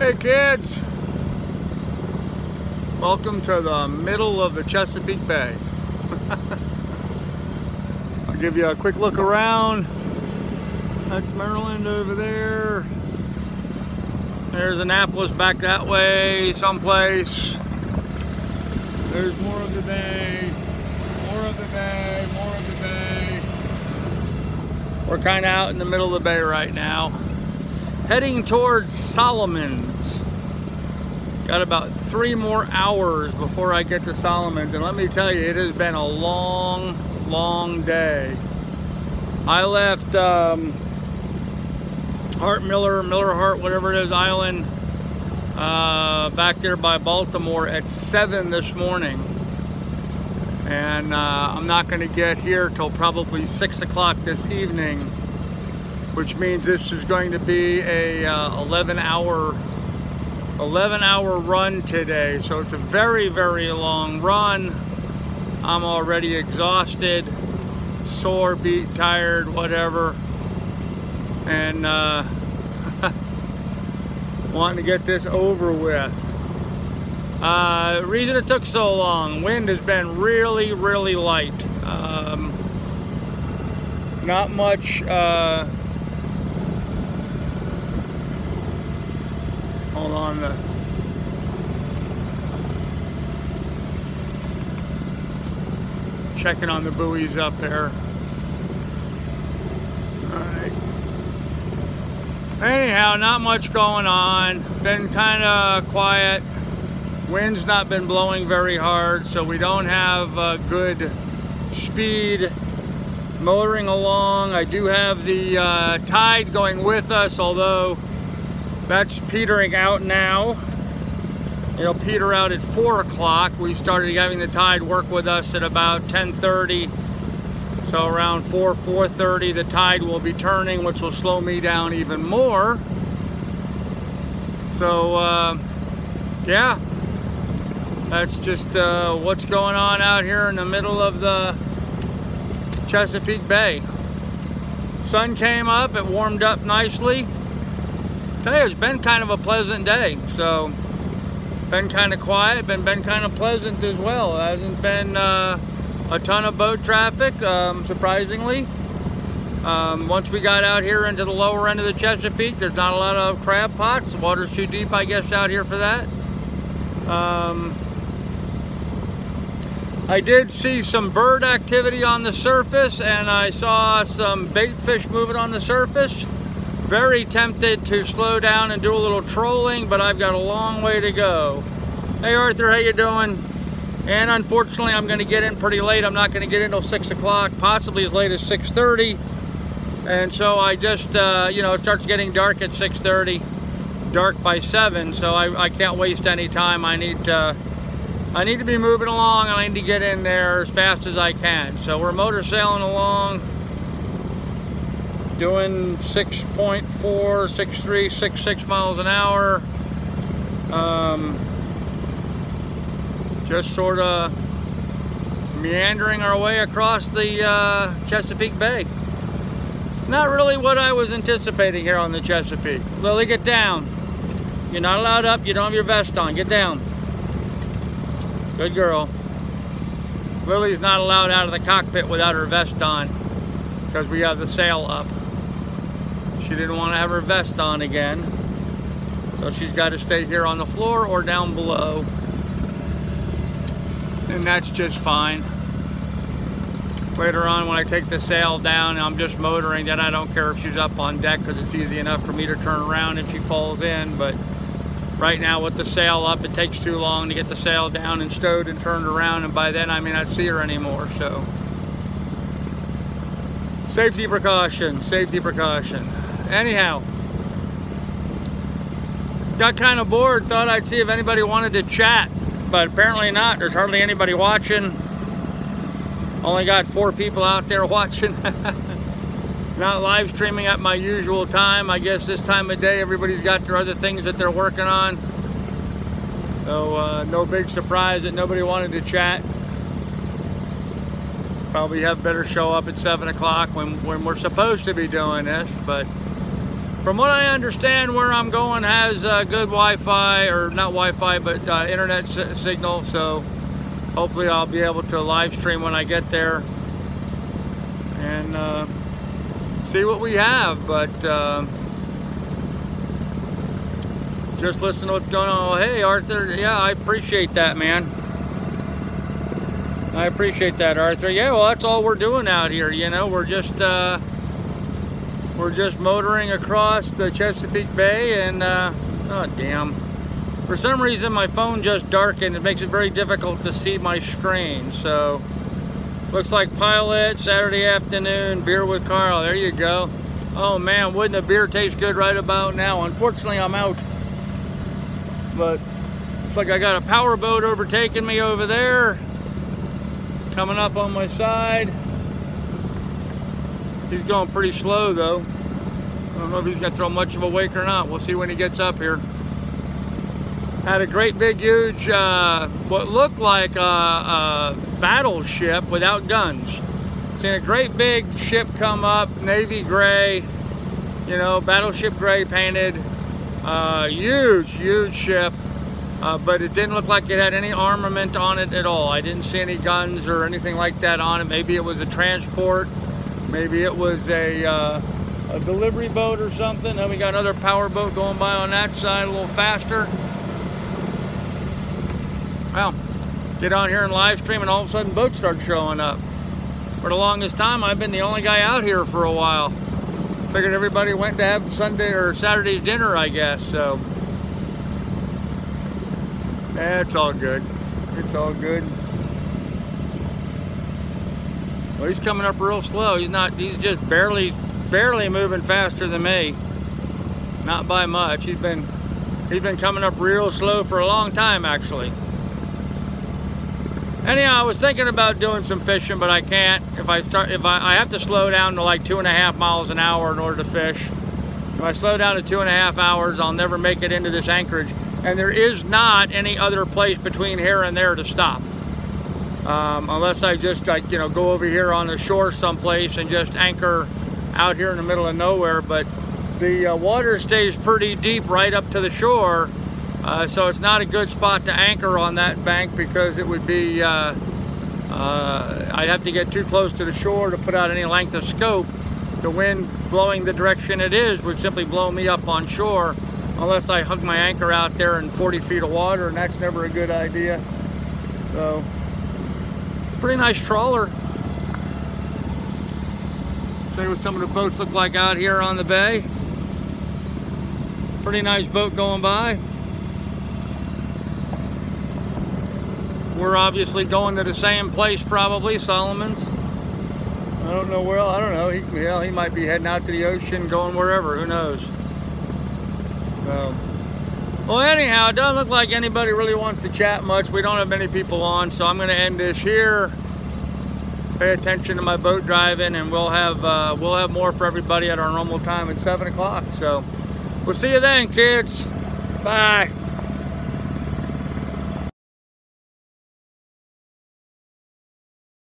Hey kids, welcome to the middle of the Chesapeake Bay. I'll give you a quick look around. That's Maryland over there. There's Annapolis back that way someplace. There's more of the bay, more of the bay, more of the bay. We're kind of out in the middle of the bay right now, heading towards Solomon's. Got about 3 more hours before I get to Solomon's, and let me tell you, it has been a long, long day. I left Miller-Hart, whatever it is, Island, back there by Baltimore at 7 this morning. And I'm not going to get here till probably 6 o'clock this evening, which means this is going to be a 11-hour run today. So it's a very, very long run. I'm already exhausted, sore, beat, tired, whatever. And wanting to get this over with. The reason it took so long, wind has been really, really light. Not much, hold on, checking on the buoys up there. Alright. Anyhow, not much going on. Been kind of quiet. Wind's not been blowing very hard, so we don't have good speed motoring along. I do have the tide going with us, although that's petering out now. It'll peter out at 4 o'clock. We started having the tide work with us at about 10:30. So around 4:30, the tide will be turning, which will slow me down even more. So, yeah. That's just what's going on out here in the middle of the Chesapeake Bay. Sun came up, it warmed up nicely. Tell you, it's been kind of a pleasant day. So, been kind of quiet, been kind of pleasant as well. It hasn't been a ton of boat traffic, surprisingly. Once we got out here into the lower end of the Chesapeake, there's not a lot of crab pots. The water's too deep, I guess, out here for that. I did see some bird activity on the surface, and I saw some bait fish moving on the surface. Very tempted to slow down and do a little trolling, but I've got a long way to go. Hey Arthur, how you doing? And unfortunately, I'm going to get in pretty late. I'm not going to get in till 6 o'clock, possibly as late as 6:30. And so I just, you know, it starts getting dark at 6:30, dark by 7. So I can't waste any time. I need to be moving along, and I need to get in there as fast as I can. So we're motor sailing along, doing 6.4, 6.3, 6.6 miles an hour. Just sort of meandering our way across the Chesapeake Bay. Not really what I was anticipating here on the Chesapeake. Lily, get down. You're not allowed up. You don't have your vest on. Get down. Good girl. Lily's not allowed out of the cockpit without her vest on because we have the sail up. She didn't want to have her vest on again, so she's got to stay here on the floor or down below. And that's just fine. Later on, when I take the sail down and I'm just motoring, then I don't care if she's up on deck because it's easy enough for me to turn around if she falls in. But right now with the sail up, it takes too long to get the sail down and stowed and turned around, and by then I may not see her anymore. So safety precaution, safety precaution. Anyhow, got kind of bored, thought I'd see if anybody wanted to chat, but apparently not. There's hardly anybody watching. Only got 4 people out there watching. Not live streaming at my usual time. I guess this time of day everybody's got their other things that they're working on. So no big surprise that nobody wanted to chat. Probably have better show up at 7 o'clock when we're supposed to be doing this, but From what I understand, where I'm going has good Wi-Fi, or not Wi-Fi, but internet signal. So hopefully I'll be able to live stream when I get there and see what we have. But just listen to what's going on. Oh, hey, Arthur. Yeah, I appreciate that, man. I appreciate that, Arthur. Yeah, well, that's all we're doing out here. You know, we're just motoring across the Chesapeake Bay, and oh damn! For some reason, my phone just darkened. It makes it very difficult to see my screen. So, looks like Pilot Saturday afternoon beer with Carl. There you go. Oh man, wouldn't a beer taste good right about now? Unfortunately, I'm out. But looks like I got a power boat overtaking me over there. Coming up on my side. He's going pretty slow though. I don't know if he's gonna throw much of a wake or not. We'll see when he gets up here. Had a great big huge, what looked like a battleship without guns. Seen a great big ship come up, navy gray, you know, battleship gray painted. Huge ship. But it didn't look like it had any armament on it at all. I didn't see any guns or anything like that on it. Maybe it was a transport. Maybe it was a delivery boat or something. Then we got another power boat going by on that side a little faster. Well, get on here and live stream, and all of a sudden boats start showing up. For the longest time, I've been the only guy out here for a while. Figured everybody went to have Sunday or Saturday's dinner, I guess. So. Yeah, it's all good. It's all good. Well, he's coming up real slow. He's just barely moving faster than me. Not by much. He's been coming up real slow for a long time, actually. Anyhow, I was thinking about doing some fishing, but I can't. I have to slow down to like 2.5 miles an hour in order to fish. If I slow down to 2.5 hours, I'll never make it into this anchorage. And there is not any other place between here and there to stop. Unless I just, like, you know, go over here on the shore someplace and just anchor out here in the middle of nowhere. But the water stays pretty deep right up to the shore. So it's not a good spot to anchor on that bank, because it would be, I'd have to get too close to the shore to put out any length of scope. The wind blowing the direction it is would simply blow me up on shore, unless I hug my anchor out there in 40 feet of water, and that's never a good idea. So, pretty nice trawler. Show you what some of the boats look like out here on the bay. Pretty nice boat going by. We're obviously going to the same place, probably, Solomon's. I don't know where, I don't know. He might be heading out to the ocean, going wherever, who knows. So, well, anyhow, it doesn't look like anybody really wants to chat much. We don't have many people on, so I'm going to end this here. Pay attention to my boat driving, and we'll have more for everybody at our normal time at 7 o'clock. So, we'll see you then, kids. Bye.